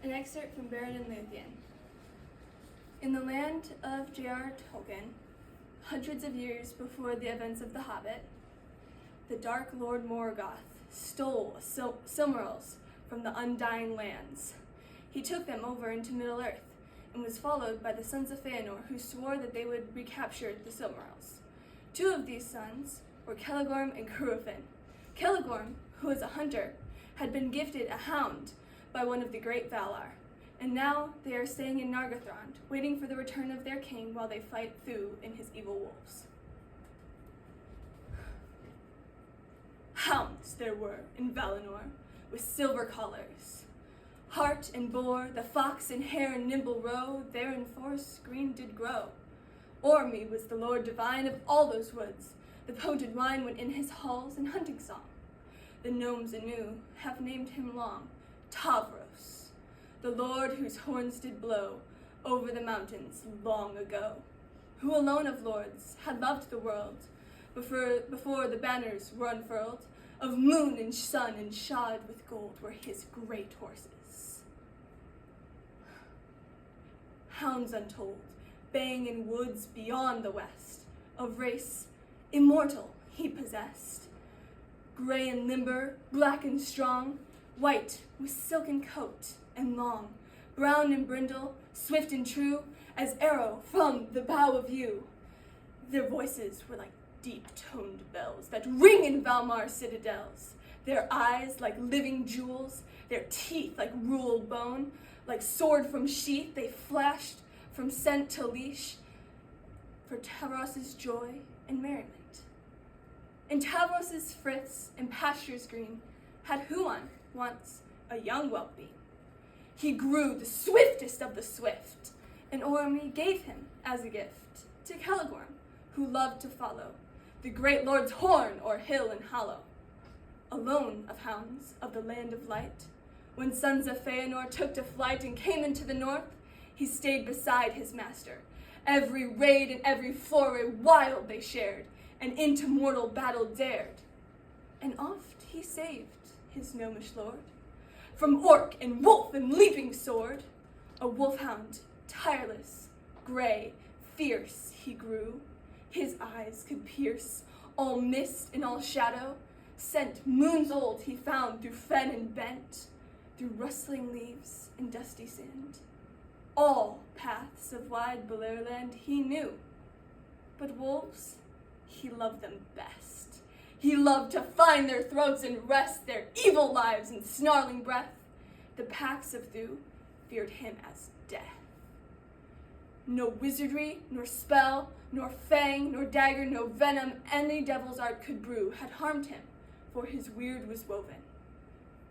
An excerpt from Baron and Luthien. In the land of J.R. Tolkien, hundreds of years before the events of The Hobbit, the Dark Lord Morgoth stole Silmarils from the Undying Lands. He took them over into Middle-earth and was followed by the sons of Feanor, who swore that they would recapture the Silmarils. Two of these sons were Celegorm and Curufin. Celegorm, who was a hunter, had been gifted a hound by one of the great Valar, and now they are staying in Nargothrond, waiting for the return of their king while they fight Thu and his evil wolves. Hounds there were in Valinor, with silver collars. Hart and boar, the fox and hare and nimble roe, there in forest green did grow. Ormy was the lord divine of all those woods. The potent wine went in his halls and hunting song. The gnomes anew have named him long, Tavros, the lord whose horns did blow over the mountains long ago, who alone of lords had loved the world before the banners were unfurled, of moon and sun and shod with gold were his great horses. Hounds untold, baying in woods beyond the west, of race immortal he possessed, gray and limber, black and strong, white with silken coat and long, brown and brindle, swift and true, as arrow from the bow of yew. Their voices were like deep-toned bells that ring in Valmar's citadels, their eyes like living jewels, their teeth like ruled bone, like sword from sheath they flashed from scent to leash, for Tavros's joy and merriment. In Tavros's friths and pastures green had Huan once a young whelp been. He grew the swiftest of the swift, and Ormy gave him as a gift to Celegorm, who loved to follow the great lord's horn o'er hill and hollow. Alone of hounds of the land of light, when sons of Feanor took to flight and came into the north, he stayed beside his master. Every raid and every foray wild they shared, and into mortal battle dared. And oft he saved his gnomish lord from orc and wolf and leaping sword. A wolfhound, tireless, gray, fierce he grew. His eyes could pierce all mist and all shadow. Scent moons old he found through fen and bent, through rustling leaves and dusty sand. All paths of wide Beleriand he knew, but wolves, he loved them best. He loved to find their throats and wrest their evil lives in snarling breath. The packs of Thu feared him as death. No wizardry, nor spell, nor fang, nor dagger, no venom any devil's art could brew had harmed him, for his weird was woven.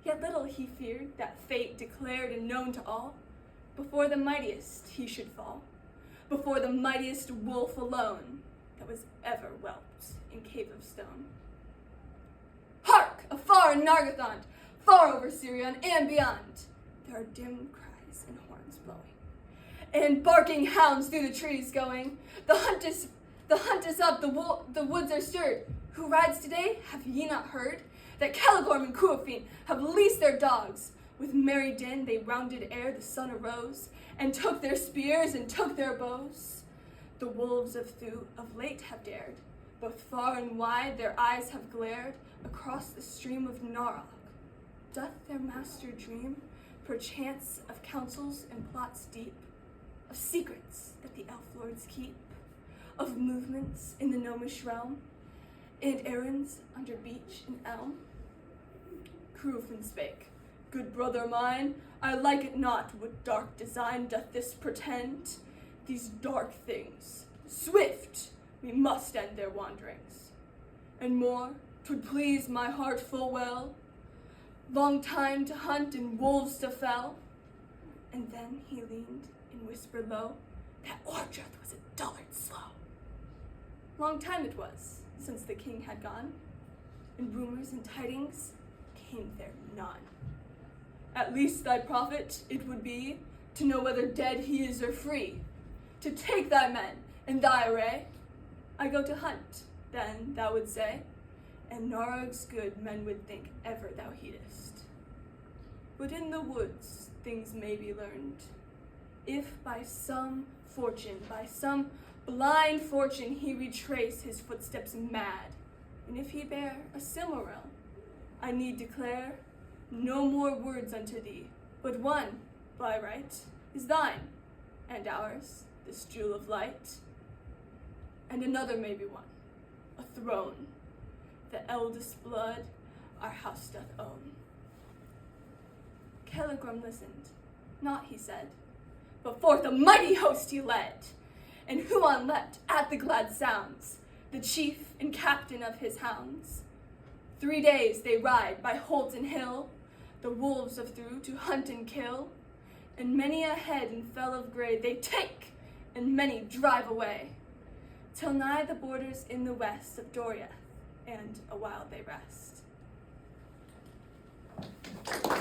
Yet little he feared that fate declared and known to all, before the mightiest he should fall, before the mightiest wolf alone that was ever whelped in cave of stone. Hark! Afar in Nargothrond, far over Sirion and beyond, there are dim cries and horns blowing, and barking hounds through the trees going. The hunt is up, the woods are stirred. Who rides today? Have ye not heard that Celegorm and Curufin have leased their dogs? With merry din they rounded ere the sun arose, and took their spears and took their bows. The wolves of Thu of late have dared, both far and wide their eyes have glared across the stream of Narog. Doth their master dream, perchance, of counsels and plots deep, of secrets that the elf lords keep, of movements in the gnomish realm, and errands under beech and elm? Curufin spake, "Good brother mine, I like it not what dark design doth this pretend. These dark things, swift, we must end their wanderings. And more, 'twould please my heart full well, long time to hunt and wolves to fell." And then he leaned and whispered low, that Ordreth was a dullard slow. Long time it was since the king had gone, and rumors and tidings came there none. At least thy profit it would be to know whether dead he is or free, to take thy men and thy array. I go to hunt, then thou would say, and Narog's good men would think ever thou heedest. But in the woods things may be learned. If by some fortune, by some blind fortune, he retrace his footsteps mad, and if he bear a similar, I need declare no more words unto thee, but one, by right, is thine, and ours, this jewel of light. And another may be one, a throne, the eldest blood our house doth own. Kellegrum listened, not he said, but forth a mighty host he led, and Huon leapt at the glad sounds, the chief and captain of his hounds. 3 days they ride by holt and hill, the wolves of through to hunt and kill, and many a head and fell of grey they take, and many drive away, till nigh the borders in the west of Doriath, and a while they rest.